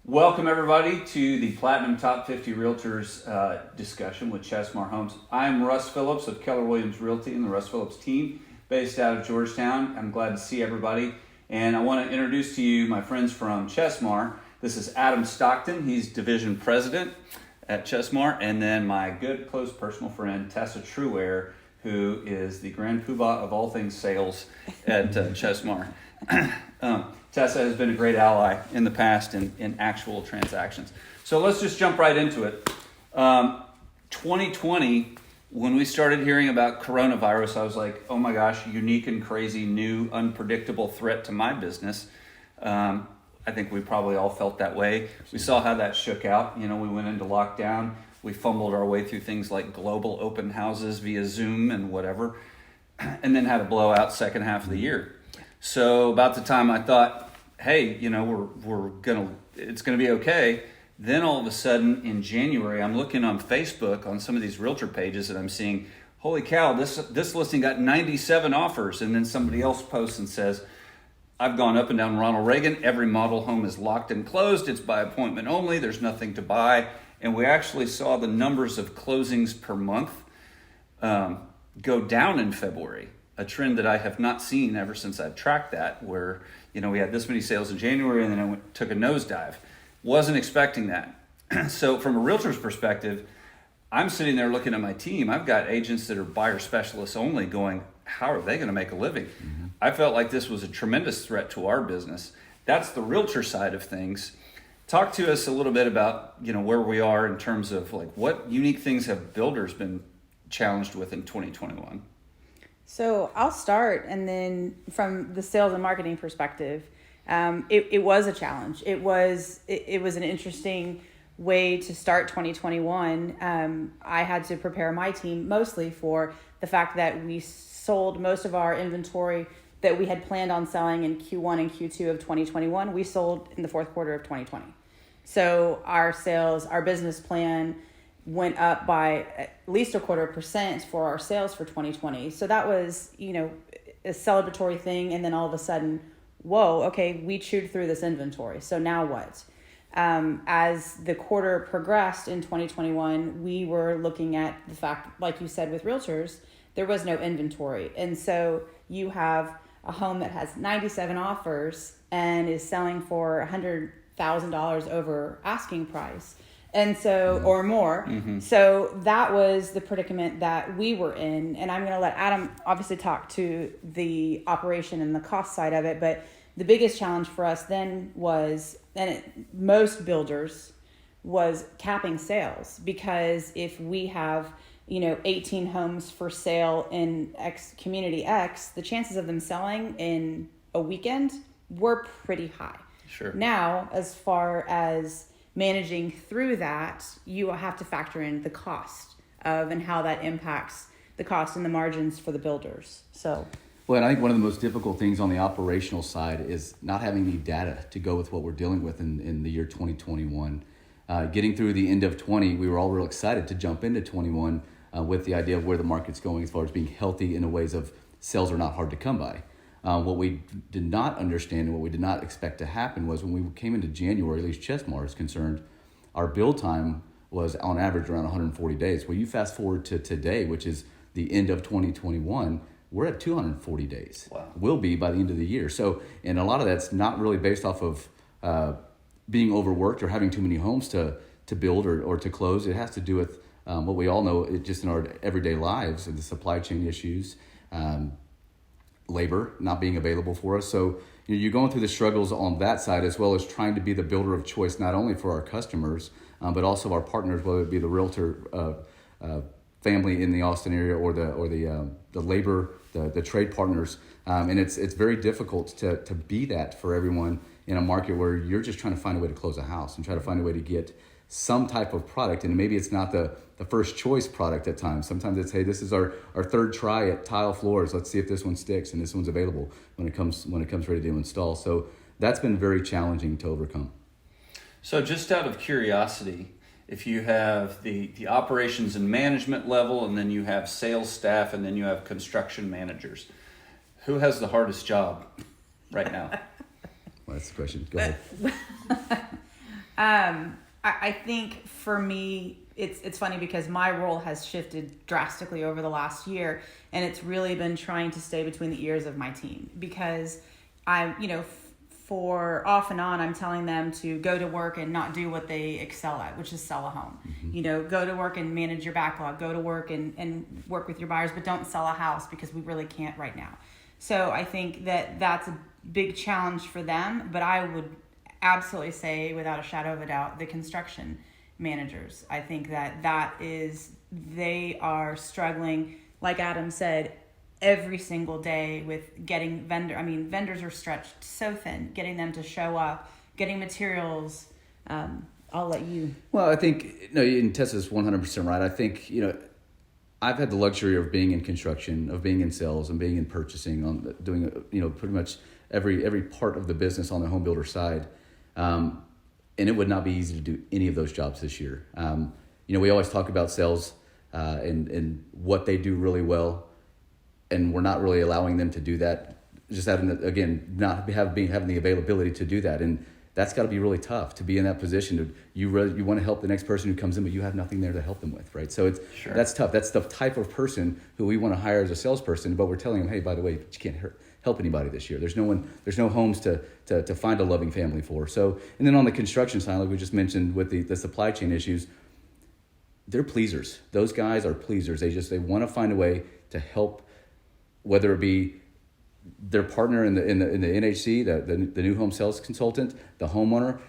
Welcome everybody to the Platinum Top 50 Realtors discussion with Chesmar Homes. I'm Russ Phillips of Keller Williams Realty and the Russ Phillips team based out of Georgetown. I'm glad to see everybody. And I want to introduce to you my friends from Chesmar. This is Adam Stockton. He's division president at Chesmar. And then my good close personal friend Tessa Truewear, who is the grand poobah of all things sales at Chesmar. Tessa has been a great ally in the past in actual transactions. So let's just jump right into it. 2020, when we started hearing about coronavirus, I was like, oh my gosh, unique and crazy, new, unpredictable threat to my business. I think we probably all felt that way. We saw how that shook out. You know, we went into lockdown. We fumbled our way through things like global open houses via Zoom and whatever, and then had a blowout second half of the year. So about the time I thought, hey, you know, it's gonna be okay. Then all of a sudden in January, I'm looking on Facebook on some of these realtor pages and I'm seeing, holy cow, this listing got 97 offers. And then somebody else posts and says, I've gone up and down Ronald Reagan. Every model home is locked and closed. It's by appointment only. There's nothing to buy. And we actually saw the numbers of closings per month go down in February, a trend that I have not seen ever since I've tracked that, where, you know, we had this many sales in January and then it took a nosedive. Wasn't expecting that. So from a realtor's perspective, I'm sitting there looking at my team. I've got agents that are buyer specialists only going, how are they going to make a living? Mm-hmm. I felt like this was a tremendous threat to our business. That's the realtor side of things. Talk to us a little bit about, you know, where we are in terms of like what unique things have builders been challenged with in 2021? So I'll start, and then from the sales and marketing perspective, it was a challenge. It was an interesting way to start 2021. I had to prepare my team mostly for the fact that we sold most of our inventory that we had planned on selling in Q1 and Q2 of 2021. We sold in the fourth quarter of 2020. So our sales, our business plan went up by at least 0.25% for our sales for 2020. So that was, you know, a celebratory thing. And then all of a sudden, whoa, okay, we chewed through this inventory. So now what? As the quarter progressed in 2021, we were looking at the fact, like you said, with realtors, there was no inventory. And so you have a home that has 97 offers and is selling for $100,000 over asking price. And so, or more. Mm-hmm. So that was the predicament that we were in. And I'm going to let Adam obviously talk to the operation and the cost side of it. But the biggest challenge for us then was, most builders, was capping sales. Because if we have, 18 homes for sale in community X, the chances of them selling in a weekend were pretty high. Sure. Now, as far as managing through that, you have to factor in the cost of and how that impacts the cost and the margins for the builders. So, well, and I think one of the most difficult things on the operational side is not having any data to go with what we're dealing with in the year 2021. Getting through the end of 20, we were all real excited to jump into 21 with the idea of where the market's going as far as being healthy in the ways of sales are not hard to come by. What we did not understand and what we did not expect to happen was when we came into January, at least Chesmar is concerned, our build time was on average around 140 days. Well, you fast forward to today, which is the end of 2021, we're at 240 days. Wow. Will be by the end of the year. So, and a lot of that's not really based off of being overworked or having too many homes to build or to close. It has to do with what we all know just in our everyday lives and the supply chain issues, labor not being available for us. So you're going through the struggles on that side, as well as trying to be the builder of choice, not only for our customers, but also our partners, whether it be the realtor family in the Austin area or the labor, the trade partners. And it's very difficult to be that for everyone in a market where you're just trying to find a way to close a house and try to find a way to get some type of product. And maybe it's not the first choice product at times. Sometimes it's, hey, this is our third try at tile floors. Let's see if this one sticks and this one's available when it comes ready to install. So that's been very challenging to overcome. So just out of curiosity, if you have the operations and management level, and then you have sales staff, and then you have construction managers, who has the hardest job right now? Well, that's the question. Go ahead. I think for me, it's funny because my role has shifted drastically over the last year, and it's really been trying to stay between the ears of my team, because for off and on, I'm telling them to go to work and not do what they excel at, which is sell a home. Go to work and manage your backlog, go to work and work with your buyers, but don't sell a house, because we really can't right now. So I think that that's a big challenge for them, but I would absolutely say, without a shadow of a doubt, the construction managers. I think they are struggling, like Adam said, every single day with getting vendors are stretched so thin, getting them to show up, getting materials. I'll let you. Well, I think, and Tessa's 100% right. I think, I've had the luxury of being in construction, of being in sales, and being in purchasing, doing, pretty much every part of the business on the home builder side. And it would not be easy to do any of those jobs this year. We always talk about sales and what they do really well, and we're not really allowing them to do that. Just having having the availability to do that, and that's got to be really tough to be in that position. You want to help the next person who comes in, but you have nothing there to help them with, right? So that's tough. That's the type of person who we want to hire as a salesperson, but we're telling them, hey, by the way, you can't help anybody this year. There's no homes to find a loving family for. So, and then on the construction side, like we just mentioned with the supply chain issues, they're pleasers. Those guys are pleasers. They want to find a way to help, whether it be their partner in the NHC, the new home sales consultant, the homeowner.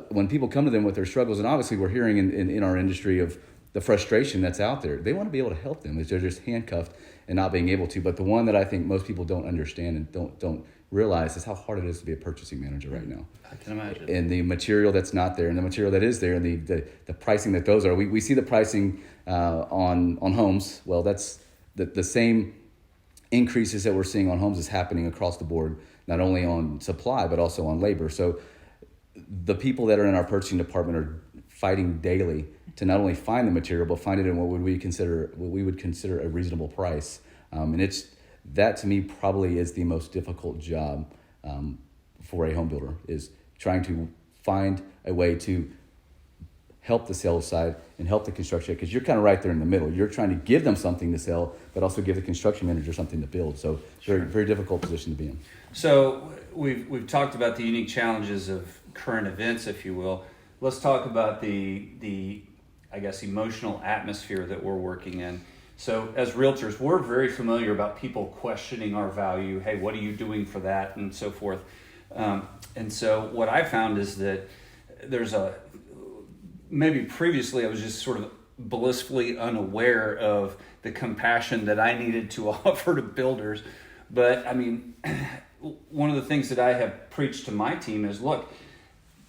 When people come to them with their struggles, and obviously we're hearing in our industry of the frustration that's out there, they want to be able to help them. They're just handcuffed and not being able to. But the one that I think most people don't understand and don't realize is how hard it is to be a purchasing manager right now. I can imagine. And the material that's not there, and the material that is there, and the pricing that those are. We see the pricing on homes. Well, that's the same increases that we're seeing on homes is happening across the board, not only on supply but also on labor. So the people that are in our purchasing department are fighting daily to not only find the material but find it in what we would consider a reasonable price. And that to me probably is the most difficult job for a home builder, is trying to find a way to help the sales side and help the construction, because you're kind of right there in the middle. You're trying to give them something to sell, but also give the construction manager something to build. So very, very difficult position to be in. So we've talked about the unique challenges of current events, if you will. Let's talk about the I guess, emotional atmosphere that we're working in. So as realtors, we're very familiar about people questioning our value. Hey, what are you doing for that? And so forth. And so what I found is that maybe previously I was just sort of blissfully unaware of the compassion that I needed to offer to builders. But I mean, one of the things that I have preached to my team is, look,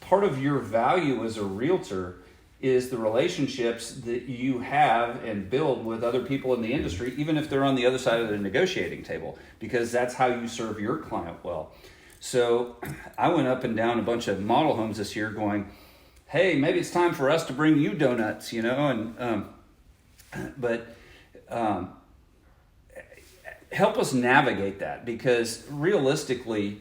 part of your value as a realtor is the relationships that you have and build with other people in the industry, even if they're on the other side of the negotiating table, because that's how you serve your client well. So I went up and down a bunch of model homes this year going, hey, maybe it's time for us to bring you donuts, but help us navigate that, because realistically,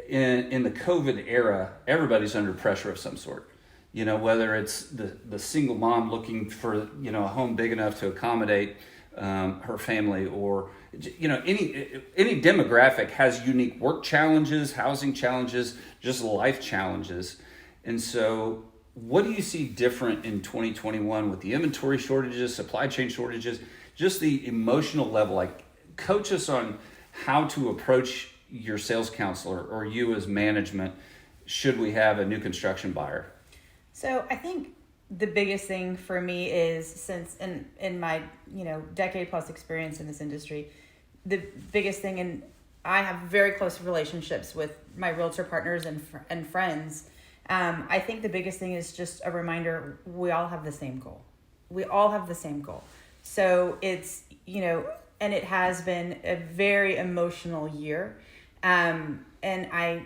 in the COVID era, everybody's under pressure of some sort. Whether it's the single mom looking for, a home big enough to accommodate her family, or, any demographic has unique work challenges, housing challenges, just life challenges. And so what do you see different in 2021 with the inventory shortages, supply chain shortages, just the emotional level? Like, coach us on how to approach your sales counselor or you as management should we have a new construction buyer. So I think the biggest thing for me is, since in my decade plus experience in this industry, the biggest thing, and I have very close relationships with my realtor partners and friends. I think the biggest thing is just a reminder: we all have the same goal. We all have the same goal. So it's and it has been a very emotional year, and I've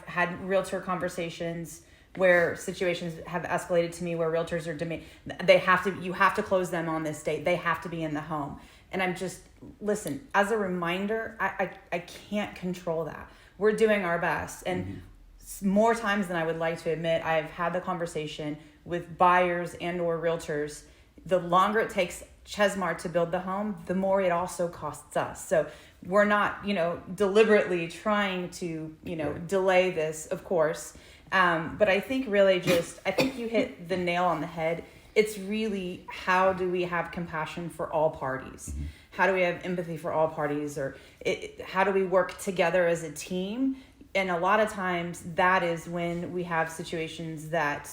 had realtor conversations where situations have escalated to me where realtors are you have to close them on this date. They have to be in the home. And I'm just, listen, as a reminder, I can't control that. We're doing our best. And more times than I would like to admit, I've had the conversation with buyers and or realtors. The longer it takes Chesmar to build the home, the more it also costs us. So we're not, deliberately trying to, delay this, of course. But I think really I think you hit the nail on the head. It's really, how do we have compassion for all parties? How do we have empathy for all parties? Or how do we work together as a team? And a lot of times that is when we have situations that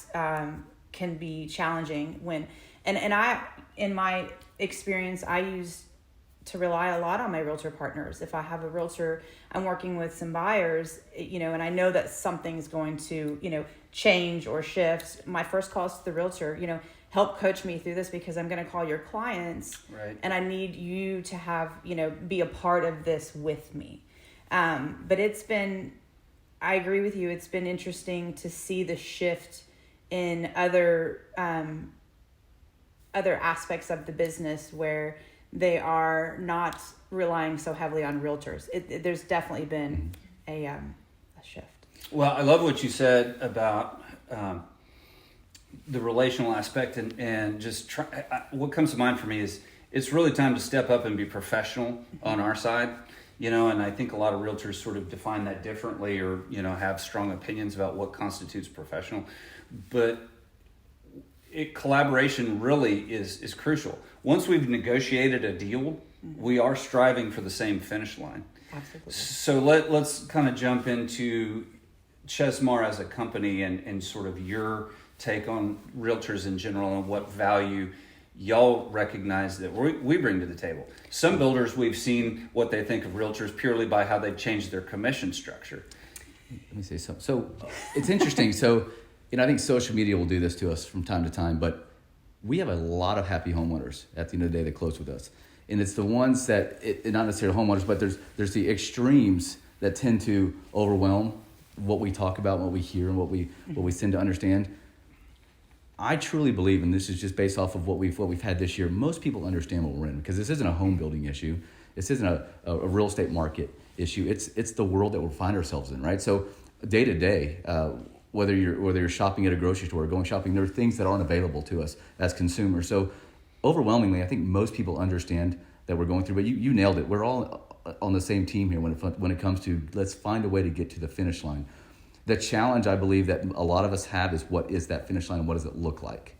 can be challenging. And I, in my experience, I use to rely a lot on my realtor partners. If I have a realtor, I'm working with some buyers, and I know that something's going to, change or shift. My first call is to the realtor, help coach me through this because I'm going to call your clients, Right. and I need you to have, be a part of this with me. But I agree with you. It's been interesting to see the shift in other aspects of the business where they are not relying so heavily on realtors. There's definitely been a shift. Well, I love what you said about the relational aspect, and just what comes to mind for me is it's really time to step up and be professional on our side, and I think a lot of realtors sort of define that differently, or have strong opinions about what constitutes professional, but collaboration really is crucial. Once we've negotiated a deal, we are striving for the same finish line. Absolutely. So let's kind of jump into Chesmar as a company and sort of your take on realtors in general and what value y'all recognize that we bring to the table. Some builders, we've seen what they think of realtors purely by how they've changed their commission structure. Let me say something. So it's interesting. So, I think social media will do this to us from time to time, but we have a lot of happy homeowners at the end of the day that close with us. And it's the ones that, not necessarily homeowners, but there's the extremes that tend to overwhelm what we talk about, what we hear, and what we tend to understand. I truly believe, and this is just based off of what we've had this year, most people understand what we're in, because this isn't a home building issue. This isn't a real estate market issue. It's the world that we find ourselves in, right? So day to day, whether you're shopping at a grocery store or going shopping, there are things that aren't available to us as consumers. So overwhelmingly, I think most people understand that we're going through, but you nailed it. We're all on the same team here when it comes to, let's find a way to get to the finish line. The challenge I believe that a lot of us have is, what is that finish line and what does it look like?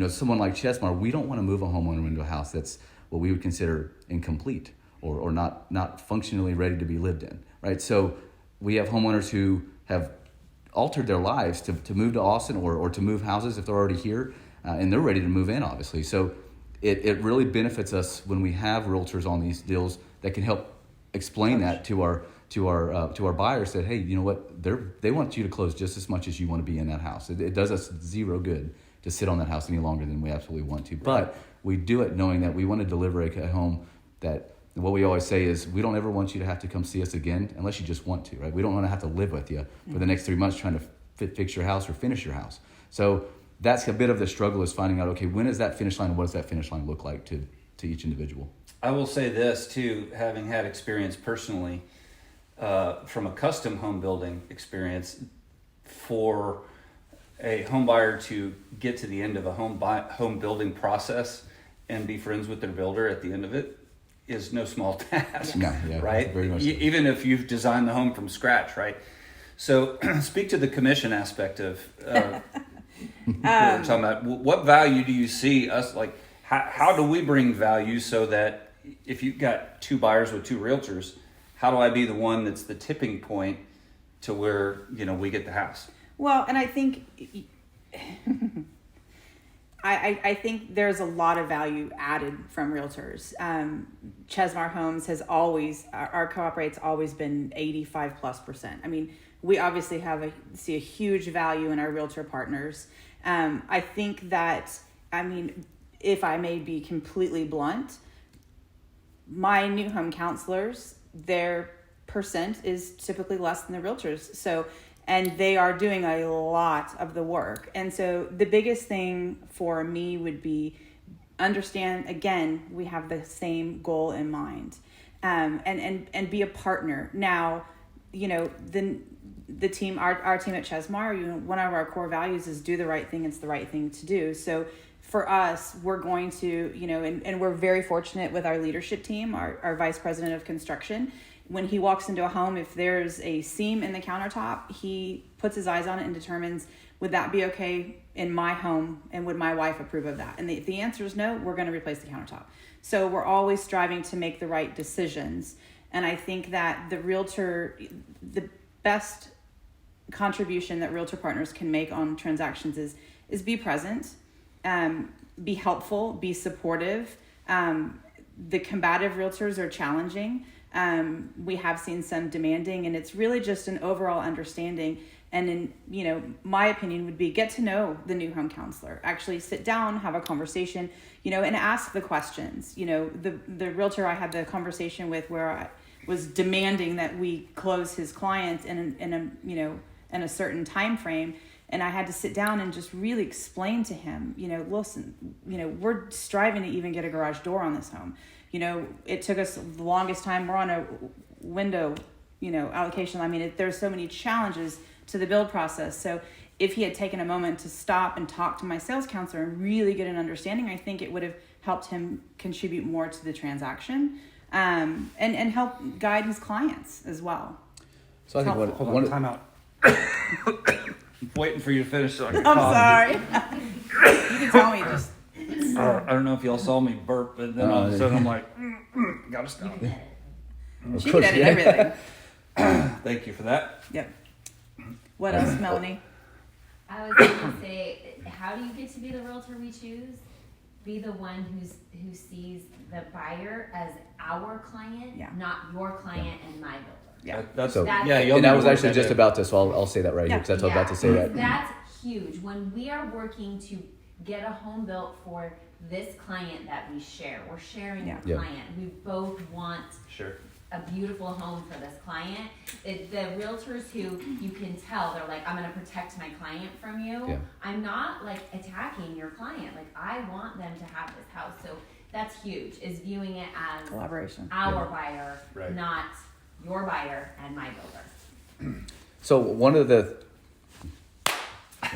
Someone like Chesmar, we don't want to move a homeowner into a house that's what we would consider incomplete or not functionally ready to be lived in, right? So we have homeowners who have altered their lives to move to Austin or to move houses if they're already here, and they're ready to move in, obviously. So it really benefits us when we have realtors on these deals that can help explain that to our buyers, that, hey, you know what, they want you to close just as much as you want to be in that house. It does us zero good to sit on that house any longer than we absolutely want to. But we do it knowing that we want to deliver a home that, what we always say is, we don't ever want you to have to come see us again unless you just want to, right? We don't want to have to live with you for the next 3 months trying to fix your house or finish your house. So that's a bit of the struggle, is finding out, okay, when is that finish line, and what does that finish line look like to each individual? I will say this too, having had experience personally from a custom home building experience, for a home buyer to get to the end of a home building process and be friends with their builder at the end of it is no small task, right? Very much so. Even if you've designed the home from scratch, right? So speak to the commission aspect of what we're talking about. What value do you see us, like, how do we bring value so that if you've got two buyers with two realtors, how do I be the one that's the tipping point to where, we get the house? Well, and I think I think there's a lot of value added from realtors. Chesmar Homes has always, our co-op rate's always been 85+%. I mean, we obviously see a huge value in our realtor partners. I think that, if I may be completely blunt, my new home counselors, their percent is typically less than the realtors. So, and they are doing a lot of the work. And so the biggest thing for me would be understand, again, we have the same goal in mind, and be a partner. Now, the team, our team at Chesmar, one of our core values is do the right thing. It's the right thing to do. So for us, we're going to, and we're very fortunate with our leadership team, our vice president of construction. When he walks into a home, if there's a seam in the countertop, he puts his eyes on it and determines, would that be okay in my home, and would my wife approve of that? And if the answer is no, we're going to replace the countertop. So we're always striving to make the right decisions. And I think that the best contribution that realtor partners can make on transactions is be present, be helpful, be supportive. The combative realtors are challenging. We have seen some demanding, and it's really just an overall understanding. And in, my opinion would be get to know the new home counselor, actually sit down, have a conversation, and ask the questions. The realtor I had the conversation with where I was demanding that we close his clients in a certain time frame. And I had to sit down and just really explain to him, listen, we're striving to even get a garage door on this home. It took us the longest time. We're on a window, allocation. I mean, there's so many challenges to the build process. So if he had taken a moment to stop and talk to my sales counselor and really get an understanding, I think it would have helped him contribute more to the transaction, and help guide his clients as well. So I think Hold on, time out. I'm waiting for you to finish so I can I'm cough. sorry. You can tell me just. I don't know if y'all saw me burp, but then all of a sudden I'm like, gotta stop. She can edit everything. Thank you for that. Yep. What else, Melanie? I was going to say, how do you get to be the realtor we choose? Be the one who sees the buyer as our client, Yeah. not your client and my builder. Yeah. That's So- yeah. You'll And I never was work actually that just in. about to, so I'll say that right here, because I was about to say that. That's huge. When we are working to get a home built for this client that we share, we're sharing Yeah. the Yeah. client. We both want Sure. a beautiful home for this client. The realtors who you can tell, they're like, I'm going to protect my client from you. Yeah. I'm not like attacking your client. Like, I want them to have this house. So that's huge, is viewing it as Collaboration. our buyer, Right. not your buyer and my builder. So one of the,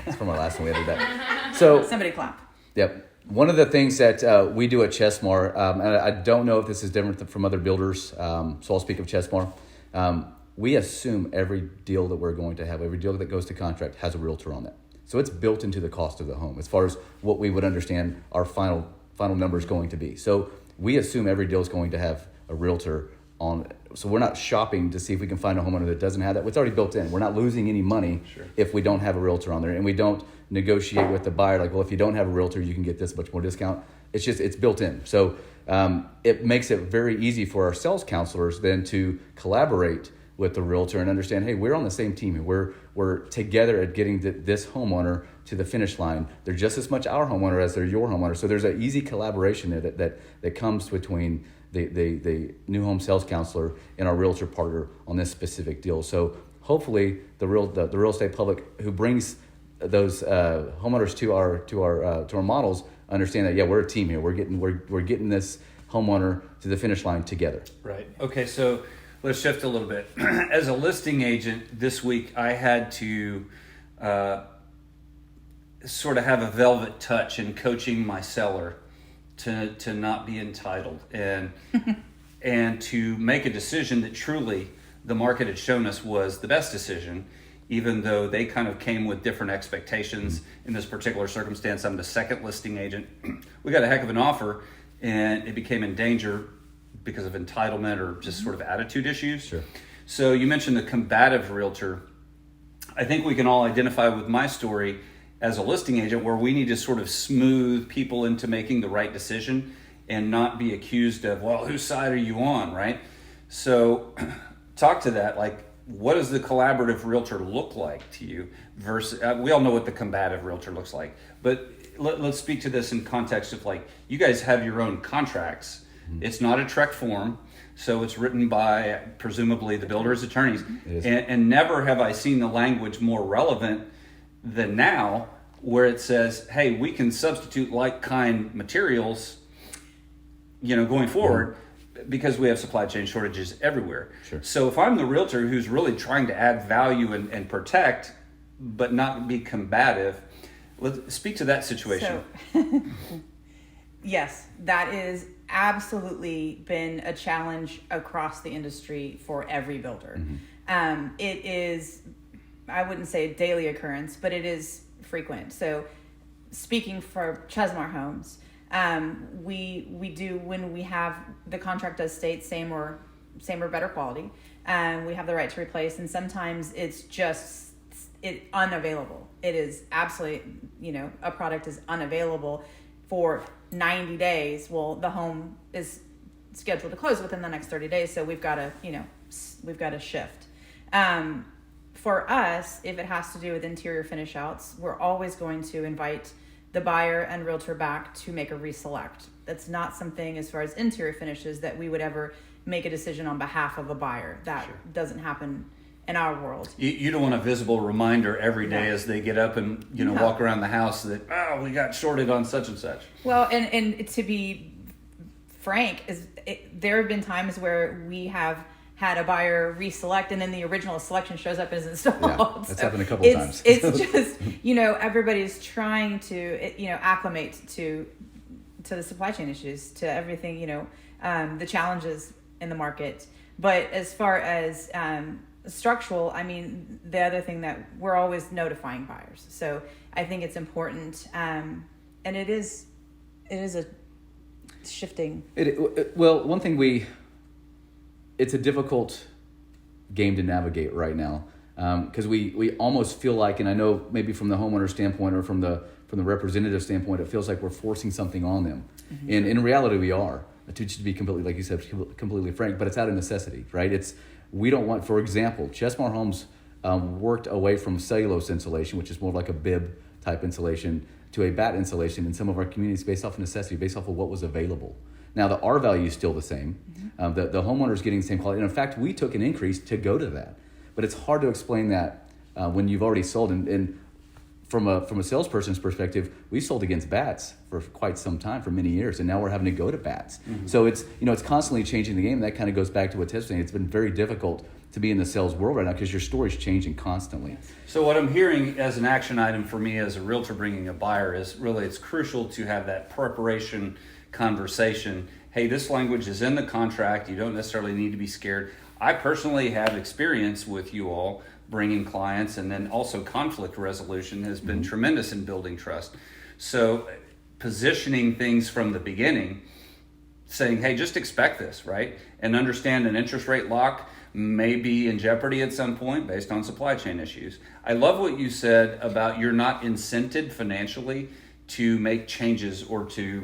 it's from our last one, we edited that. So, Somebody clap. yep. One of the things that we do at Chesmar, and I don't know if this is different from other builders, so I'll speak of Chesmar. We assume every deal that we're going to have, every deal that goes to contract has a realtor on it. So it's built into the cost of the home as far as what we would understand our final number is going to be. So we assume every deal is going to have a realtor on it. So we're not shopping to see if we can find a homeowner that doesn't have that. It's already built in. We're not losing any money if we don't have a realtor on there, and we don't negotiate with the buyer like, well, if you don't have a realtor, you can get this much more discount. It's built in. So it makes it very easy for our sales counselors then to collaborate with the realtor and understand, hey, we're on the same team here. We're together at getting this homeowner to the finish line. They're just as much our homeowner as they're your homeowner. So there's an easy collaboration there that comes between the new home sales counselor and our realtor partner on this specific deal. So hopefully the real estate public who brings those homeowners to our models understand that, yeah, we're a team here. We're getting this homeowner to the finish line together. Right. Okay, so let's shift a little bit. As a listing agent this week, I had to sort of have a velvet touch in coaching my seller to not be entitled and to make a decision that truly the market had shown us was the best decision, even though they kind of came with different expectations. In this particular circumstance, I'm the second listing agent. We got a heck of an offer, and it became in danger because of entitlement or just sort of attitude issues. Sure. So you mentioned the combative realtor. I think we can all identify with my story as a listing agent where we need to sort of smooth people into making the right decision and not be accused of, well, whose side are you on, right? So talk to that, like, what does the collaborative realtor look like to you versus, we all know what the combative realtor looks like, but let's speak to this in context of, like, you guys have your own contracts. Mm-hmm. It's not a TREC form, so it's written by presumably the builder's attorneys. And never have I seen the language more relevant than now, where it says, hey, we can substitute like kind materials, going forward. because we have supply chain shortages everywhere. Sure. So if I'm the realtor who's really trying to add value and protect, but not be combative, let's speak to that situation. So, yes, that is absolutely been a challenge across the industry for every builder. It is, I wouldn't say a daily occurrence, but it is frequent. So speaking for Chesmar Homes, we do, when we have the contract does state same or better quality, we have the right to replace, and sometimes it's just unavailable. It is absolutely, a product is unavailable for 90 days. Well, the home is scheduled to close within the next 30 days, so we've got to shift. For us, if it has to do with interior finish outs, we're always going to invite the buyer and realtor back to make a reselect. That's not something, as far as interior finishes, that we would ever make a decision on behalf of a buyer. That doesn't happen in our world. You don't want a visible reminder every day as they get up and walk around the house that, we got shorted on such and such. Well, and to be frank, there have been times where we have had a buyer reselect and then the original selection shows up as installed. Yeah, that's happened a couple times. It's just, everybody's trying to, acclimate to the supply chain issues, to everything, the challenges in the market. But as far as structural, the other thing that we're always notifying buyers. So I think it's important, and it is a shifting. Well, one thing it's a difficult game to navigate right now, because we almost feel like, and I know maybe from the homeowner standpoint or from the representative standpoint, it feels like we're forcing something on them. And in reality, we are, to just be completely, like you said, completely frank, but it's out of necessity, right? We don't want, for example, Chesmar Homes worked away from cellulose insulation, which is more like a bib type insulation, to a bat insulation in some of our communities based off of necessity, based off of what was available. Now, the R value is still the same. The homeowner is getting the same quality. And in fact, we took an increase to go to that. But it's hard to explain that when you've already sold. And from a salesperson's perspective, we sold against bats for quite some time, for many years. And now we're having to go to bats. So it's constantly changing the game. And that kind of goes back to what Ted's saying. It's been very difficult to be in the sales world right now because your story's changing constantly. So what I'm hearing as an action item for me as a realtor bringing a buyer is really, it's crucial to have that preparation conversation. Hey, this language is in the contract. You don't necessarily need to be scared. I personally have experience with you all bringing clients, and then also conflict resolution has been tremendous in building trust. So positioning things from the beginning, saying, hey, just expect this, right? And understand an interest rate lock may be in jeopardy at some point based on supply chain issues. I love what you said about you're not incented financially to make changes or to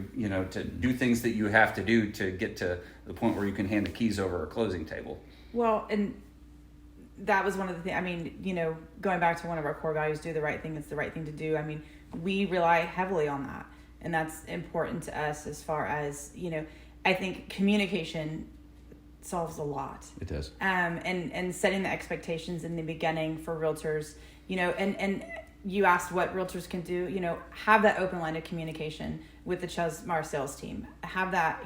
do things that you have to do to get to the point where you can hand the keys over a closing table. Well, and that was one of the things, going back to one of our core values, do the right thing, it's the right thing to do. We rely heavily on that. And that's important to us as far as, I think communication solves a lot. It does. And setting the expectations in the beginning for realtors, and you asked what realtors can do, have that open line of communication with the Chesmar sales team. Have that,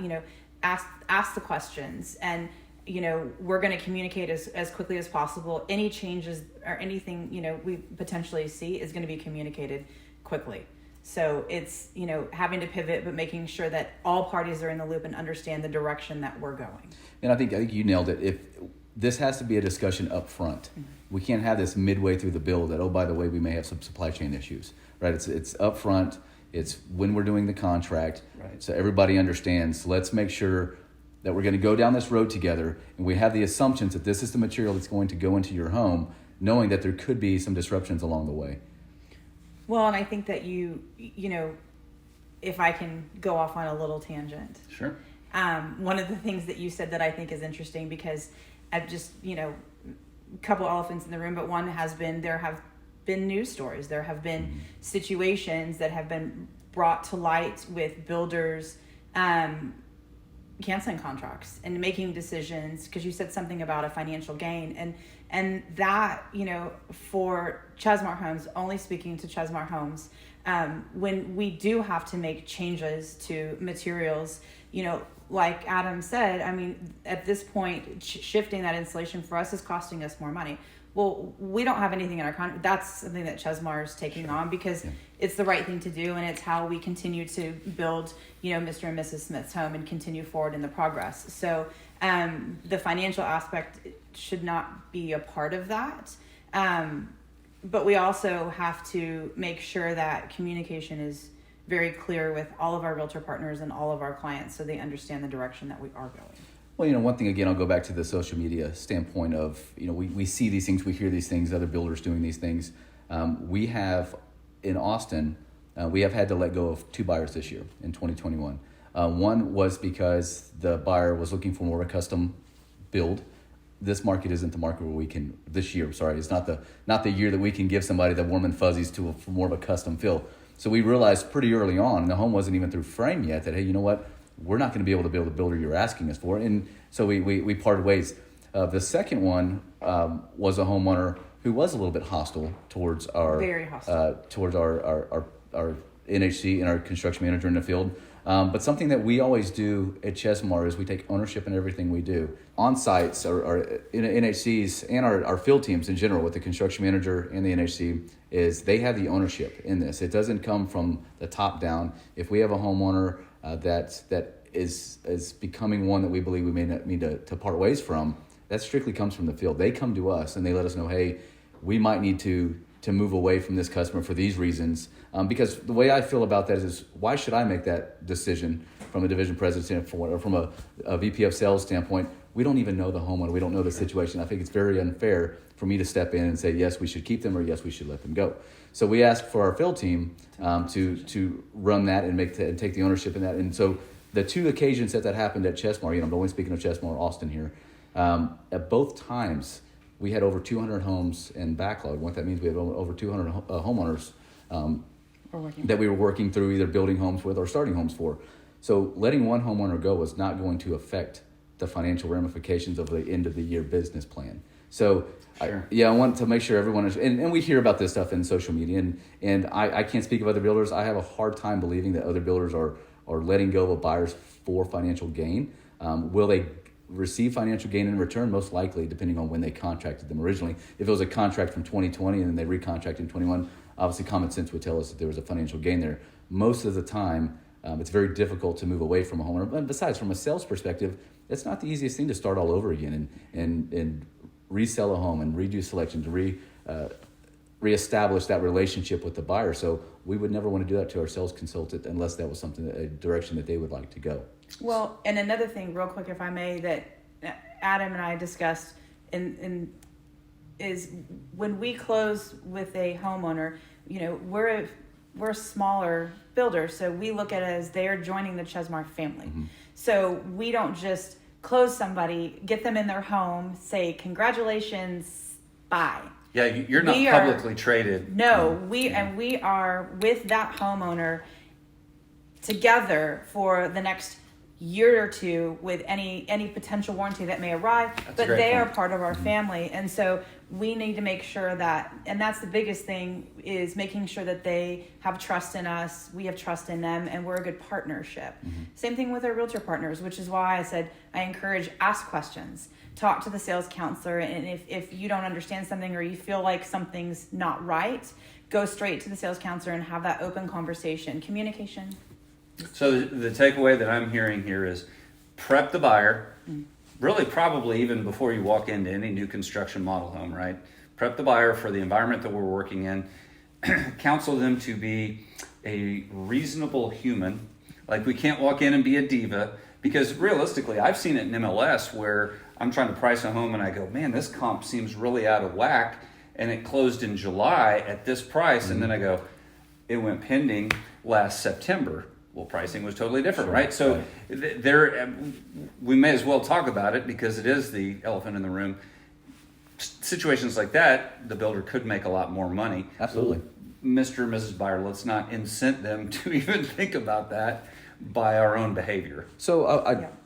ask the questions, and, we're going to communicate as quickly as possible. Any changes or anything, we potentially see is going to be communicated quickly. So it's, having to pivot, but making sure that all parties are in the loop and understand the direction that we're going. And I think you nailed it. If this has to be a discussion up front. We can't have this midway through the build that, oh, by the way, we may have some supply chain issues, right? It's up front. It's when we're doing the contract. Right. So everybody understands. Let's make sure that we're going to go down this road together, and we have the assumptions that this is the material that's going to go into your home, knowing that there could be some disruptions along the way. Well, and I think that if I can go off on a little tangent. Sure. One of the things that you said that I think is interesting, because I've just, a couple elephants in the room, but one has been, there have been news stories. There have been situations that have been brought to light with builders canceling contracts and making decisions, because you said something about a financial gain. And that, for Chesmar Homes, only speaking to Chesmar Homes, when we do have to make changes to materials, like Adam said, I mean, at this point, shifting that installation for us is costing us more money. Well, we don't have anything in our contract. That's something that Chesmar is taking on because it's the right thing to do, and it's how we continue to build, Mr. and Mrs. Smith's home and continue forward in the progress. So the financial aspect should not be a part of that. But we also have to make sure that communication is very clear with all of our realtor partners and all of our clients so they understand the direction that we are going. Well, one thing, again, I'll go back to the social media standpoint of, we see these things, we hear these things, other builders doing these things. We have, in Austin, we have had to let go of 2 buyers this year in 2021. One was because the buyer was looking for more of a custom build. This market isn't the market where we can, this year, sorry, it's not the year that we can give somebody the warm and fuzzies for more of a custom feel. So we realized pretty early on, and the home wasn't even through frame yet, that, hey, you know what? We're not going to be able to build the builder you're asking us for. And so we parted ways. The second one was a homeowner who was a little bit hostile towards our Very hostile. Towards our NHC and our construction manager in the field. But something that we always do at Chesmar is we take ownership in everything we do. On sites, our NHCs and our field teams in general with the construction manager and the NHC is they have the ownership in this. It doesn't come from the top down. If we have a homeowner that is becoming one that we believe we may not need to part ways from, that strictly comes from the field. They come to us and they let us know, hey, we might need to move away from this customer for these reasons. Because the way I feel about that is why should I make that decision from a division president standpoint or from a VP of sales standpoint? We don't even know the homeowner. We don't know the situation. I think it's very unfair for me to step in and say, yes, we should keep them or yes, we should let them go. So we asked for our field team to run that and take the ownership in that. And so the 2 occasions that happened at Chesmar, I'm only speaking of Chesmar, Austin here, at both times we had over 200 homes in backlog. What that means, we have over 200 homeowners that we were working through either building homes with or starting homes for. So letting one homeowner go was not going to affect the financial ramifications of the end of the year business plan. So Sure. I want to make sure everyone is, and we hear about this stuff in social media, and I can't speak of other builders. I have a hard time believing that other builders are letting go of buyers for financial gain. Will they receive financial gain in return? Most likely, depending on when they contracted them originally. If it was a contract from 2020 and then they recontracted in 21, obviously common sense would tell us that there was a financial gain there. Most of the time, it's very difficult to move away from a homeowner. But besides, from a sales perspective, it's not the easiest thing to start all over again and resell a home and redo selections, reestablish that relationship with the buyer. So we would never want to do that to our sales consultant unless that was a direction that they would like to go. Well, and another thing, real quick, if I may, that Adam and I discussed is when we close with a homeowner, we're a smaller builder, so we look at it as they are joining the Chesmar family. Mm-hmm. So we don't just close somebody, get them in their home, say congratulations, bye. Yeah, you're not publicly traded. No, we are with that homeowner together for the next year or 2 with any potential warranty that may arrive. But they are part of our family, and so we need to make sure that, and that's the biggest thing, is making sure that they have trust in us, we have trust in them, and we're a good partnership. Mm-hmm. Same thing with our realtor partners, which is why I said I encourage ask questions. Talk to the sales counselor, and if you don't understand something or you feel like something's not right, go straight to the sales counselor and have that open conversation. Communication. So the takeaway that I'm hearing here is prep the buyer, really probably even before you walk into any new construction model home, right? Prep the buyer for the environment that we're working in, counsel them to be a reasonable human. Like, we can't walk in and be a diva, because realistically, I've seen it in MLS where I'm trying to price a home and I go, man, this comp seems really out of whack, and it closed in July at this price, and then I go, it went pending last September. Well, pricing was totally different, right? So there, we may as well talk about it because it is the elephant in the room. Situations like that, the builder could make a lot more money. Absolutely. Mr. and Mrs. Buyer, let's not incent them to even think about that by our own behavior. So,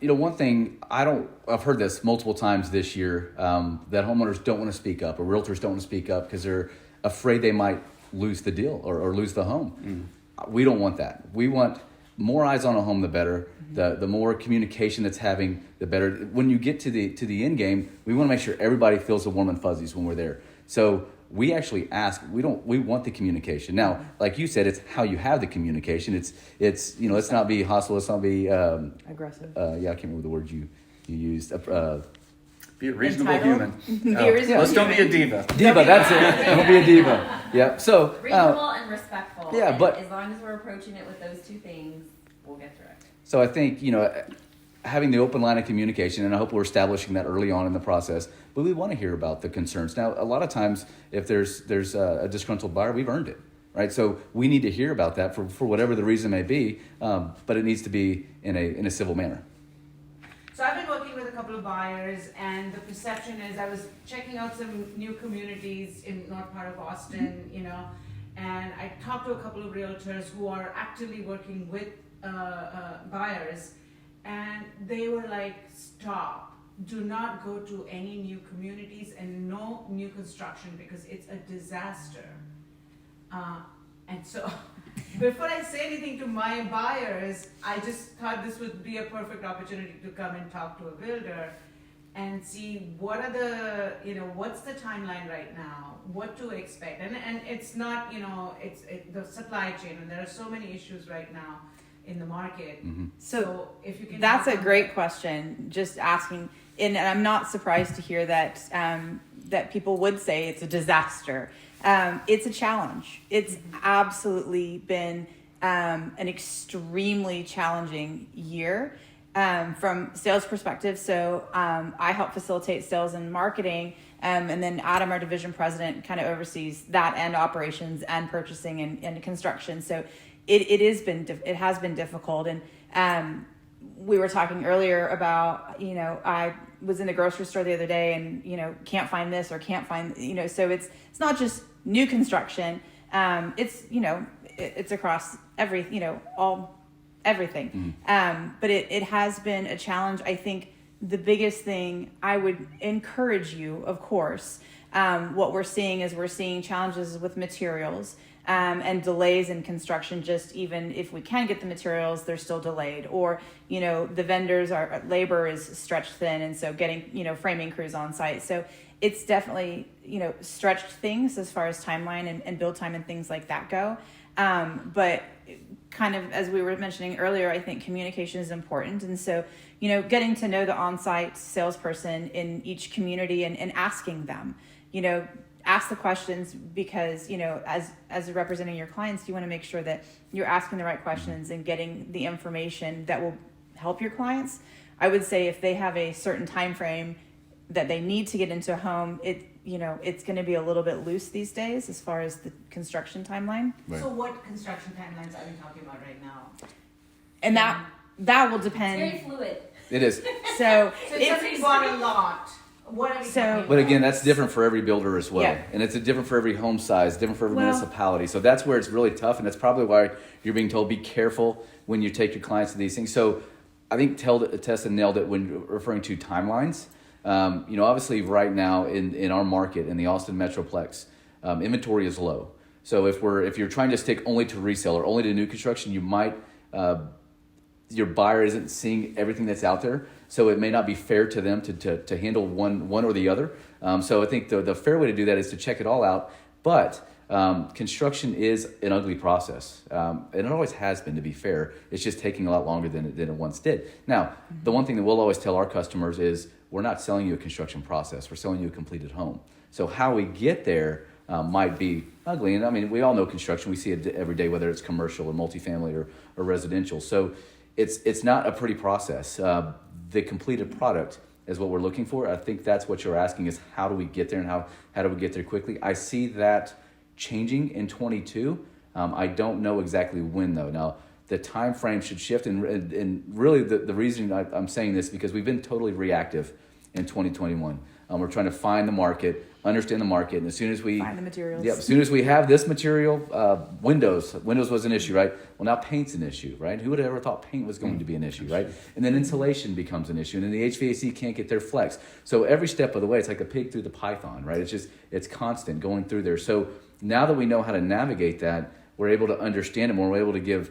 one thing, I've heard this multiple times this year, that homeowners don't want to speak up, or realtors don't want to speak up because they're afraid they might lose the deal or lose the home. We don't want that. We want more eyes on a home, the better. The more communication that's having, the better. When you get to the end game, we want to make sure everybody feels the warm and fuzzies when we're there. So we actually ask. We want the communication. Now, like you said, it's how you have the communication. It's let's not be hostile. Let's not be Aggressive. I can't remember the word you used. Be a reasonable Entitled? human. Be a reasonable Let's don't be a diva. Diva, that's it. Don't be a diva. Yeah. So Reasonable and respectful. yeah, and but- as long as we're approaching it with those two things, we'll get through it. So I think, having the open line of communication, and I hope we're establishing that early on in the process, but we want to hear about the concerns. Now, a lot of times, if there's a disgruntled buyer, we've earned it, right? So we need to hear about that for whatever the reason may be, but it needs to be in a civil manner. So I've been working with a couple of buyers, and the perception is I was checking out some new communities in north part of Austin, and I talked to a couple of realtors who are actively working with buyers, and they were like, stop, do not go to any new communities and no new construction because it's a disaster. And so before I say anything to my buyers, I just thought this would be a perfect opportunity to come and talk to a builder and see what are what's the timeline right now, what to expect. And it's not, it's the supply chain, and there are so many issues right now in the market. Mm-hmm. So if you can that's a help great question. Just asking, and I'm not surprised to hear that that people would say it's a disaster. It's a challenge. It's absolutely been an extremely challenging year from sales perspective. So I help facilitate sales and marketing, and then Adam, our division president, kind of oversees that and operations and purchasing and construction. So it has been difficult. And we were talking earlier about, I was in the grocery store the other day and, can't find this or can't find, so it's not just new construction. It's across everything. But it has been a challenge. I think the biggest thing I would encourage you, of course, what we're seeing is challenges with materials. And delays in construction. Just even if we can get the materials, they're still delayed, or the vendors, our labor is stretched thin, and so getting framing crews on site. So it's definitely stretched things as far as timeline and build time and things like that go. But kind of as we were mentioning earlier, I think communication is important, and so getting to know the on-site salesperson in each community and asking them, ask the questions, because as representing your clients, you want to make sure that you're asking the right questions and getting the information that will help your clients. I would say if they have a certain time frame that they need to get into a home, it's going to be a little bit loose these days as far as the construction timeline. Right. So what construction timelines are we talking about right now? And that will depend. It's very fluid. It is. So So if somebody bought a lot, what are we So- talking about? But again, that's different for every builder as well. Yeah. And it's different for every home size, different for every Well- municipality. So that's where it's really tough. And that's probably why you're being told, be careful when you take your clients to these things. So I think Tessa nailed it when referring to timelines. Obviously right now in our market, in the Austin Metroplex, inventory is low. So if you're trying to stick only to resale or only to new construction, you might, your buyer isn't seeing everything that's out there. So it may not be fair to them to handle one or the other. So I think the fair way to do that is to check it all out. But construction is an ugly process. And it always has been, to be fair. It's just taking a lot longer than it once did. Now, the one thing that we'll always tell our customers is we're not selling you a construction process. We're selling you a completed home. So how we get there might be ugly. And I mean, we all know construction. We see it every day, whether it's commercial or multifamily or residential. So it's not a pretty process. The completed product is what we're looking for. I think that's what you're asking, is how do we get there, and how do we get there quickly? I see that changing in 22. I don't know exactly when though. Now the time frame should shift, and really the reason I'm saying this, because we've been totally reactive in 2021. We're trying to find the market, understand the market, and as soon as we Find the materials. Yep, as soon as we have this material, windows was an issue, right? Well, now paint's an issue, right? Who would have ever thought paint was going to be an issue, right? And then insulation becomes an issue, and then the HVAC can't get their flex. So every step of the way, it's like a pig through the python, right? It's constant going through there. So now that we know how to navigate that, we're able to understand it more. We're able to give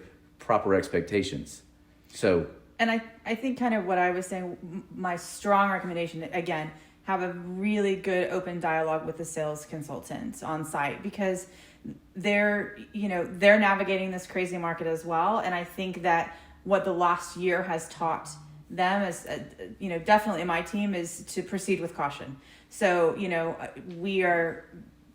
proper expectations. So, And I think kind of what I was saying, my strong recommendation, again, have a really good open dialogue with the sales consultants on site, because they're navigating this crazy market as well. And I think that what the last year has taught them is, definitely my team, is to proceed with caution. So, we are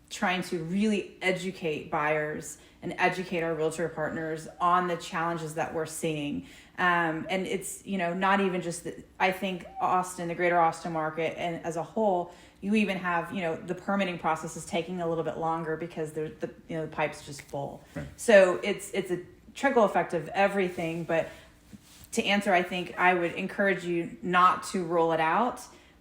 trying to really educate buyers and educate our realtor partners on the challenges that we're seeing. And it's, not even just I think Austin, the greater Austin market, and as a whole, you even have, the permitting process is taking a little bit longer because the pipe's just full. Right. So it's a trickle effect of everything. But to answer, I think I would encourage you not to roll it out,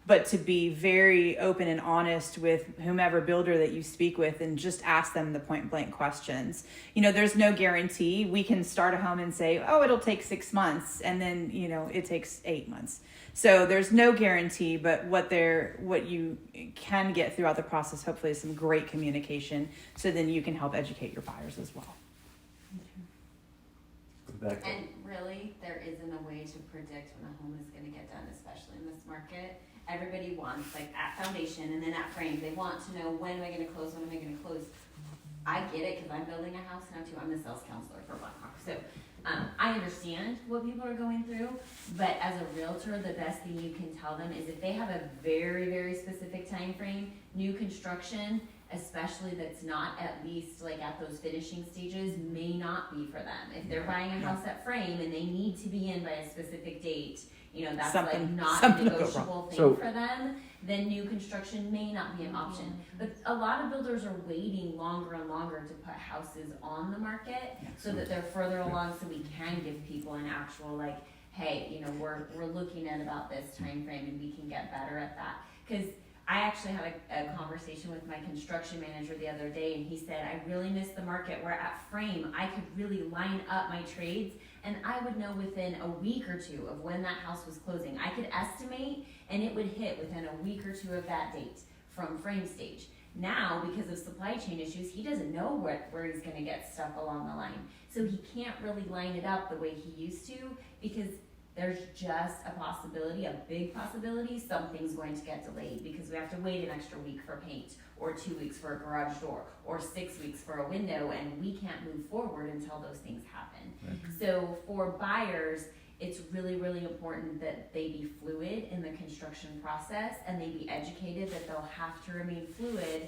but to be very open and honest with whomever builder that you speak with, and just ask them the point blank questions. There's no guarantee. We can start a home and say, oh, it'll take 6 months, and then, it takes 8 months. So there's no guarantee, but what you can get throughout the process, hopefully, is some great communication, so then you can help educate your buyers as well. And really, there isn't a way to predict when a home is going to get done, especially in this market. Everybody wants, like, at foundation and then at frame. They want to know, when am I going to close? When am I going to close? I get it, because I'm building a house now too. I'm the sales counselor for Blackhawk. So I understand what people are going through. But as a realtor, the best thing you can tell them is, if they have a very, very specific time frame, new construction, especially that's not at least like at those finishing stages, may not be for them. If they're buying a house at frame and they need to be in by a specific date, that's like not a negotiable thing for them, then new construction may not be an option. But a lot of builders are waiting longer and longer to put houses on the market, so that they're further along, so we can give people an actual, like, hey, we're looking at about this time frame, and we can get better at that. Because I actually had a conversation with my construction manager the other day, and he said, I really miss the market where at frame I could really line up my trades, and I would know within a week or two of when that house was closing. I could estimate, and it would hit within a week or two of that date from frame stage. Now, because of supply chain issues, he doesn't know where he's going to get stuck along the line. So he can't really line it up the way he used to, because there's just a possibility, a big possibility, something's going to get delayed, because we have to wait an extra week for paint, or 2 weeks for a garage door, or 6 weeks for a window, and we can't move forward until those things happen. Mm-hmm. So for buyers, it's really, really important that they be fluid in the construction process, and they be educated that they'll have to remain fluid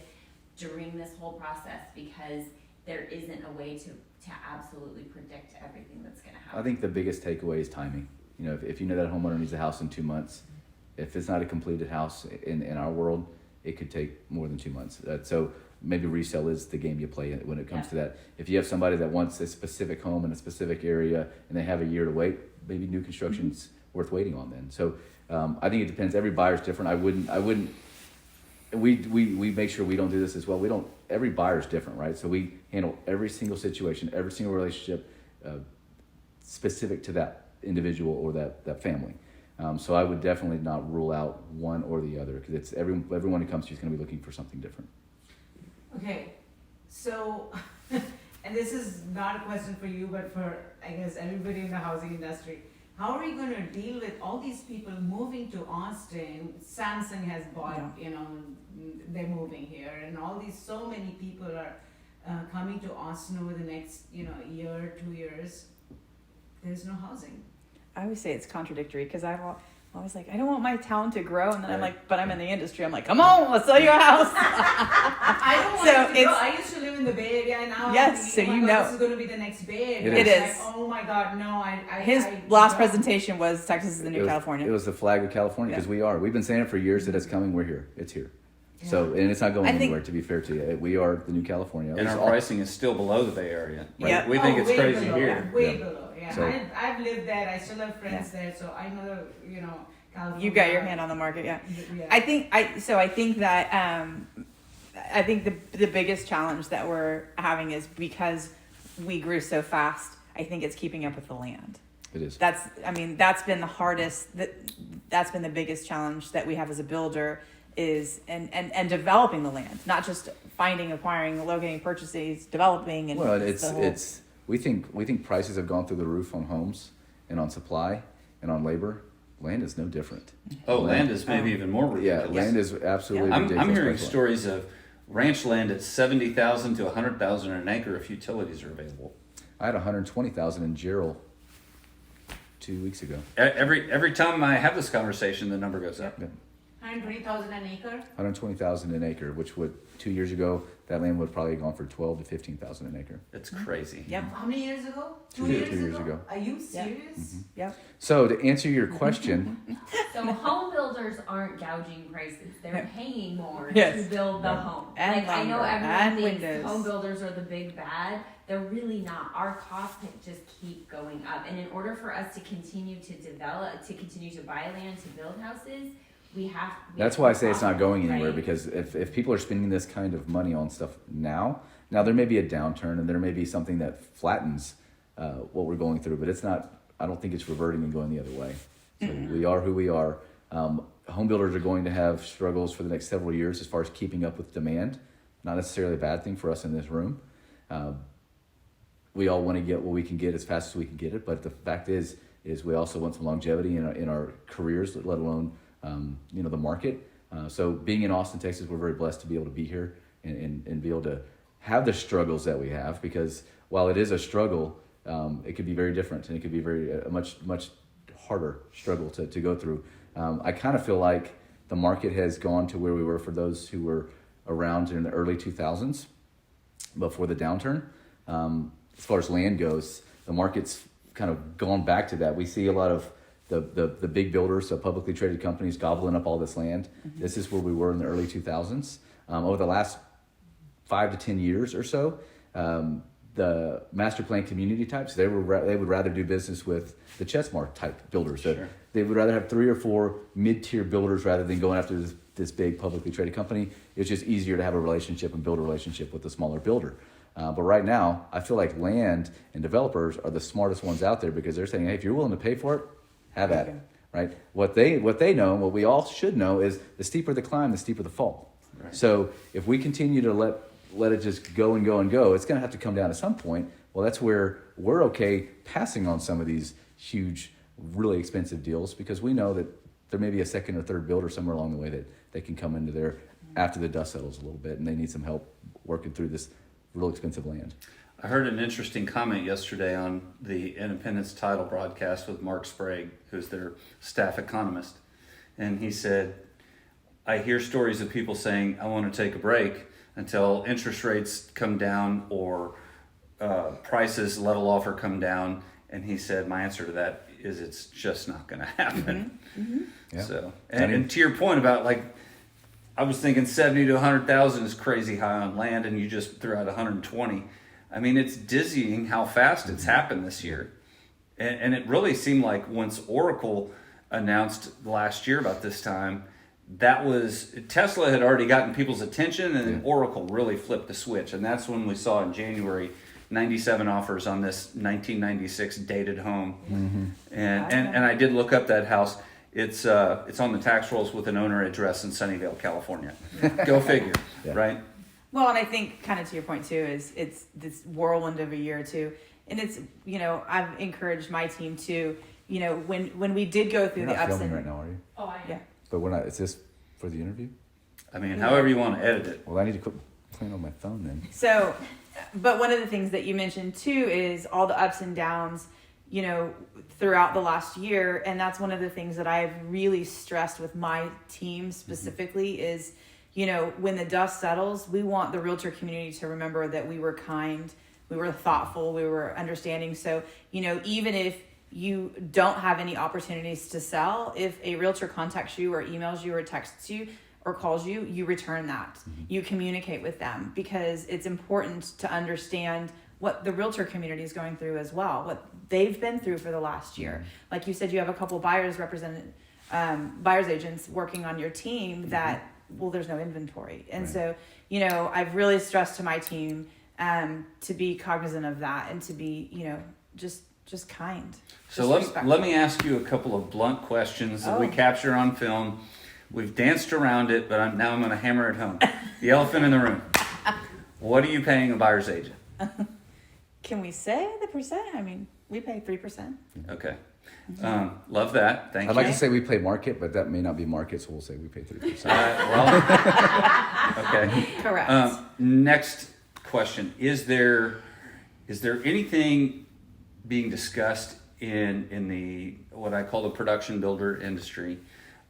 during this whole process, because there isn't a way to absolutely predict everything that's going to happen. I think the biggest takeaway is timing. If you know that homeowner needs a house in 2 months, if it's not a completed house in our world, it could take more than 2 months. So maybe resale is the game you play when it comes to that. If you have somebody that wants a specific home in a specific area and they have a year to wait, maybe new construction's worth waiting on then. So I think it depends. Every buyer's different. I wouldn't. We make sure we don't do this as well. Every buyer's different, right? So we handle every single situation, every single relationship specific to that individual or that family. So I would definitely not rule out one or the other, because it's everyone who comes to you is going to be looking for something different. Okay, so, and this is not a question for you, but for, I guess, everybody in the housing industry. How are you going to deal with all these people moving to Austin? Samsung has bought, they're moving here, and so many people are coming to Austin over the next, year, 2 years. There's no housing. I always say it's contradictory, because I'm always like, I don't want my town to grow, and then I'm like, but I'm in the industry. I'm like, come on, let's sell you a house. I don't want to grow. I used to live in the Bay Area, and now yes, so this is going to be the next Bay Area. It is. Like, oh my God, no! His last presentation was Texas is the new California. It was the flag of California, because we've been saying it for years that it's coming. We're here. It's here. Yeah. So, and it's not going anywhere, to be fair to you. We are the new California. And our pricing is still below the Bay Area. Right? Yeah. We think it's crazy below, here. Way below. Yeah, so, I've lived there. I still have friends there, so I know, California. You got your hand on the market, yeah. I think the biggest challenge that we're having is because we grew so fast. I think it's keeping up with the land. It is. That's been the hardest. That's been the biggest challenge that we have as a builder, is and developing the land, not just finding, acquiring, locating, purchasing, developing, and we think prices have gone through the roof on homes and on supply and on labor. Land is no different. Oh, land is maybe even more Yeah, ridiculous. land is absolutely ridiculous. I'm hearing price-wise. stories of ranch land at 70,000 to 100,000 an acre if utilities are available. I had 120,000 in Gerald 2 weeks ago. Every time I have this conversation, the number goes up. 120,000 an acre? 120,000 an acre, which would 2 years ago that land would probably have gone for 12 to 15,000 an acre. It's crazy. Yep. How many years ago? Two years ago. Are you serious? Yep. So to answer your question, So home builders aren't gouging prices, they're paying more Yes. to build the home. And Like, I know lumber, everyone and thinks windows. home builders are the big bad, they're really not. Our costs just keep going up, and in order for us to continue to develop, to continue to buy land, to build houses, we have. that's why I say it's not going anywhere, Right. because if people are spending this kind of money on stuff now there may be a downturn and there may be something that flattens what we're going through, but it's not. I don't think it's reverting and going the other way. So we are who we are. Home builders are going to have struggles for the next several years as far as keeping up with demand. Not necessarily a bad thing for us in this room. We all want to get what we can get as fast as we can get it, but the fact is we also want some longevity in our careers, let alone the market. So being in Austin, Texas, we're very blessed to be able to be here and be able to have the struggles that we have, because while it is a struggle, it could be very different, and it could be a much harder struggle to go through. I kind of feel like the market has gone to where we were for those who were around in the early 2000s before the downturn. As far as land goes, the market's kind of gone back to that. We see a lot of the big builders, so publicly traded companies, gobbling up all this land. Mm-hmm. This is where we were in the early 2000s. Over the last 5 to 10 years or so, the master plan community types, they would rather do business with the Chesmar type builders. Sure. They would rather have 3 or 4 mid-tier builders rather than going after this big publicly traded company. It's just easier to have a relationship and build a relationship with a smaller builder. But right now, I feel like land and developers are the smartest ones out there, because they're saying, hey, if you're willing to pay for it, have at it, right? What they know, and what we all should know, is the steeper the climb, the steeper the fall. Right. So if we continue to let it just go and go and go, it's going to have to come down at some point. Well, that's where we're okay passing on some of these huge, really expensive deals, because we know that there may be a second or third builder somewhere along the way that they can come into there after the dust settles a little bit, and they need some help working through this real expensive land. I heard an interesting comment yesterday on the Independence title broadcast with Mark Sprague, who's their staff economist. And he said, I hear stories of people saying, I want to take a break until interest rates come down or prices level off or come down. And he said, my answer to that is it's just not going to happen. Mm-hmm. Mm-hmm. Yeah. So, and to your point about, like, I was thinking 70 to 100,000 is crazy high on land, and you just threw out 120. I mean, it's dizzying how fast it's happened this year. And it really seemed like once Oracle announced last year about this time, that was, Tesla had already gotten people's attention, and then Oracle really flipped the switch. And that's when we saw in January 97 offers on this 1996 dated home. Mm-hmm. And I did look up that house. It's on the tax rolls with an owner address in Sunnyvale, California. Go figure, right? Well, and I think kind of to your point too is it's this whirlwind of a year too, and it's I've encouraged my team to when we did go through You're the not ups filming and right now, are you? Oh, I am. yeah. But we're not. Is this for the interview? I mean, however you want to edit it. Well, I need to quit playing on my phone then. So, but one of the things that you mentioned too is all the ups and downs, throughout the last year. And that's one of the things that I've really stressed with my team specifically is, when the dust settles, we want the realtor community to remember that we were kind, we were thoughtful, we were understanding. So, even if you don't have any opportunities to sell, if a realtor contacts you or emails you or texts you or calls you, you return that. You communicate with them, because it's important to understand what the realtor community is going through as well, what they've been through for the last year. Like you said, you have a couple buyers agents working on your team that, well, there's no inventory. And so, I've really stressed to my team to be cognizant of that and to be, just kind. So let me ask you a couple of blunt questions that we capture on film. We've danced around it, but I'm going to hammer it home. The elephant in the room. What are you paying a buyer's agent? Can we say the percent? I mean, we pay 3%. Okay. Love that. Thank I'd you. like to say we pay market, but that may not be market, so we'll say we pay 3%. Okay. Correct. Next question: Is there anything being discussed in the what I call the production builder industry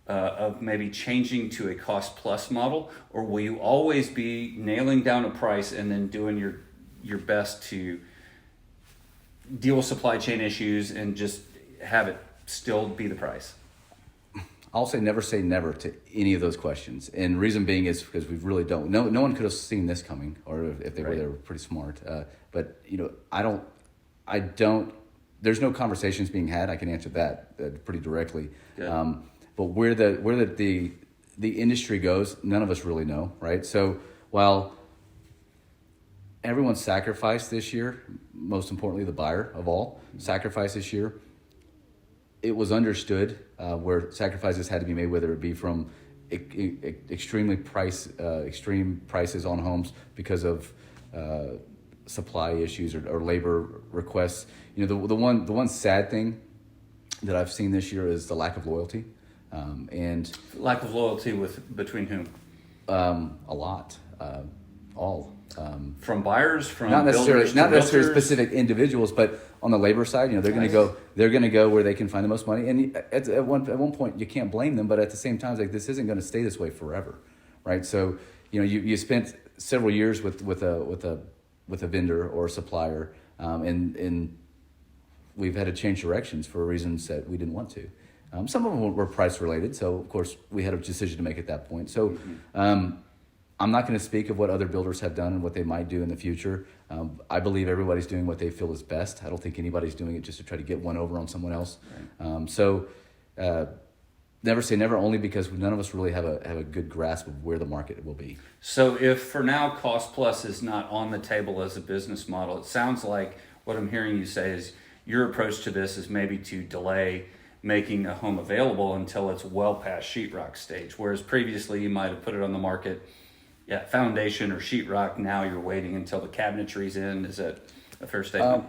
of maybe changing to a cost plus model, or will you always be nailing down a price and then doing your best to deal with supply chain issues and just have it still be the price? I'll say never to any of those questions. And reason being is because we really don't. No one could have seen this coming, or if they were, Right. they were pretty smart. But I don't. There's no conversations being had. I can answer that pretty directly. Good. But where the industry goes, none of us really know, right? So while everyone sacrificed this year, most importantly the buyer of all sacrificed this year, it was understood where sacrifices had to be made, whether it be from extreme prices on homes because of supply issues or labor requests. The one sad thing that I've seen this year is the lack of loyalty, and Lack of loyalty between whom? a lot, all. From buyers, from Not necessarily builders to realtors? specific individuals, but on the labor side, they're going to go where they can find the most money. And at one point, you can't blame them, but at the same time, it's like this isn't going to stay this way forever, right? So you spent several years with a vendor or a supplier, and we've had to change directions for reasons that we didn't want to. Some of them were price related, so of course we had a decision to make at that point. So. I'm not going to speak of what other builders have done and what they might do in the future. I believe everybody's doing what they feel is best. I don't think anybody's doing it just to try to get one over on someone else. Right. Never say never, only because none of us really have a good grasp of where the market will be. So if for now cost plus is not on the table as a business model, it sounds like what I'm hearing you say is your approach to this is maybe to delay making a home available until it's well past sheetrock stage, whereas previously you might have put it on the market. Yeah, foundation or sheetrock. Now you're waiting until the cabinetry's in. Is that a fair statement?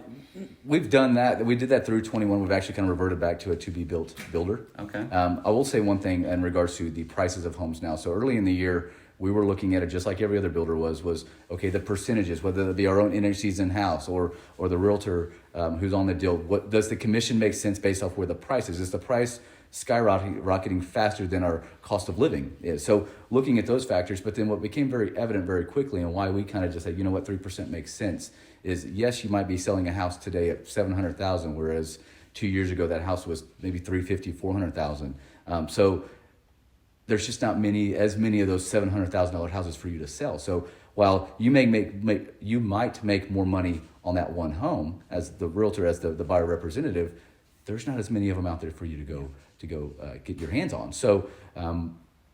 We've done that. We did that through 21. We've actually kind of reverted back to a to-be-built builder. Okay. I will say one thing in regards to the prices of homes now. So early in the year, we were looking at it just like every other builder was okay, the percentages, whether it be our own NHCs in-house or the realtor who's on the deal. What does the commission make sense based off where the price is? Is the price skyrocketing faster than our cost of living is? So looking at those factors, but then what became very evident very quickly and why we kind of just said, 3% makes sense is, yes, you might be selling a house today at $700,000, whereas 2 years ago that house was maybe $350,000, $400,000. So there's just not as many of those $700,000 houses for you to sell. So while you you might make more money on that one home as the realtor, as the buyer representative, there's not as many of them out there for you to go get your hands on. So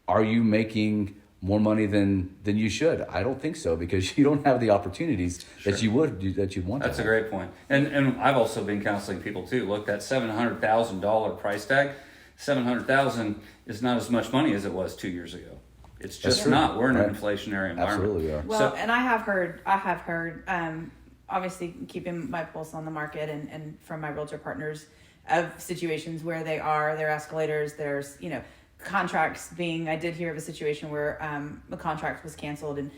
are you making more money than you should? I don't think so, because you don't have the opportunities that you'd want to. That's a great point. And I've also been counseling people too. Look, that $700,000 price tag, $700,000 is not as much money as it was 2 years ago. It's just not. We're in an inflationary environment. Absolutely are. Well, and I have heard, obviously keeping my pulse on the market and from my realtor partners, of situations where their escalators, there's, contracts being, I did hear of a situation where a contract was canceled and,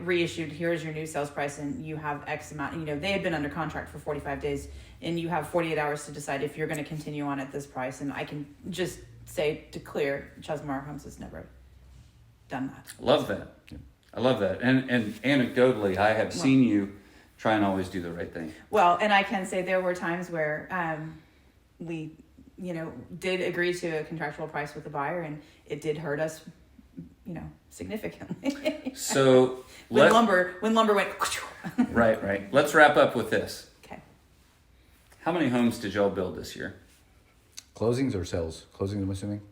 reissued, here's your new sales price and you have X amount, they had been under contract for 45 days and you have 48 hours to decide if you're going to continue on at this price. And I can just say to clear, Chesmar Homes has never done that. Love that. Yeah. I love that. And anecdotally, I have seen you try and always do the right thing. Well, and I can say there were times where we, did agree to a contractual price with the buyer, and it did hurt us, significantly. So when lumber went. Right. Let's wrap up with this. Okay. How many homes did y'all build this year? Closings or sales? Closings, I'm assuming.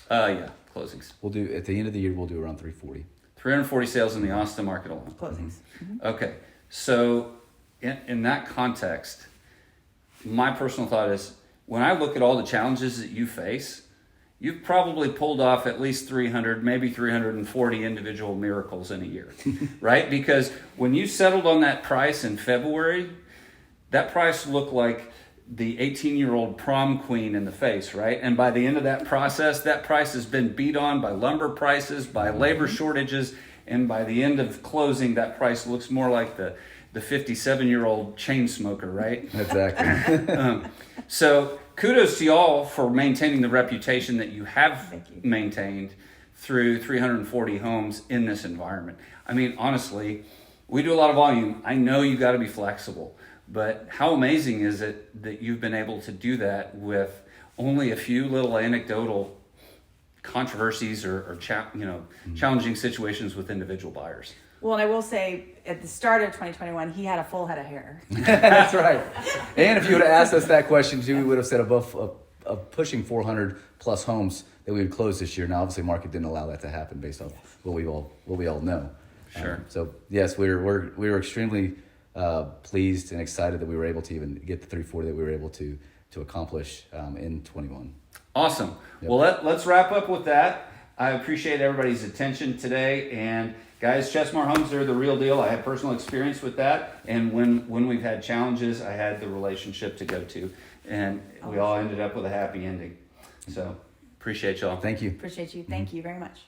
Yeah, closings. We'll do at the end of the year. We'll do around 340. 340 sales in the Austin market alone. Closings. Mm-hmm. Okay, so in that context, my personal thought is, when I look at all the challenges that you face, you've probably pulled off at least 300, maybe 340 individual miracles in a year, right? Because when you settled on that price in February, that price looked like the 18-year-old prom queen in the face, right? And by the end of that process, that price has been beat on by lumber prices, by labor shortages, and by the end of closing, that price looks more like the 57-year-old chain smoker, right? Exactly. So kudos to y'all for maintaining the reputation that you have Thank you. maintained through 340 homes in this environment. I mean, honestly, we do a lot of volume. I know you got to be flexible, but how amazing is it that you've been able to do that with only a few little anecdotal controversies or challenging situations with individual buyers? Well, and I will say, at the start of 2021, he had a full head of hair. That's right. And if you would have asked us that question too, we would have said pushing 400 plus homes that we would close this year. Now, obviously, market didn't allow that to happen based off what we all know. Sure. So yes, we were extremely pleased and excited that we were able to even get the 340 that we were able to accomplish in 21. Awesome. Yep. Well, let's wrap up with that. I appreciate everybody's attention today. And guys, Chesmar Homes are the real deal. I have personal experience with that. And when we've had challenges, I had the relationship to go to. And we all ended up with a happy ending. So appreciate y'all. Thank you. Appreciate you. Thank you very much.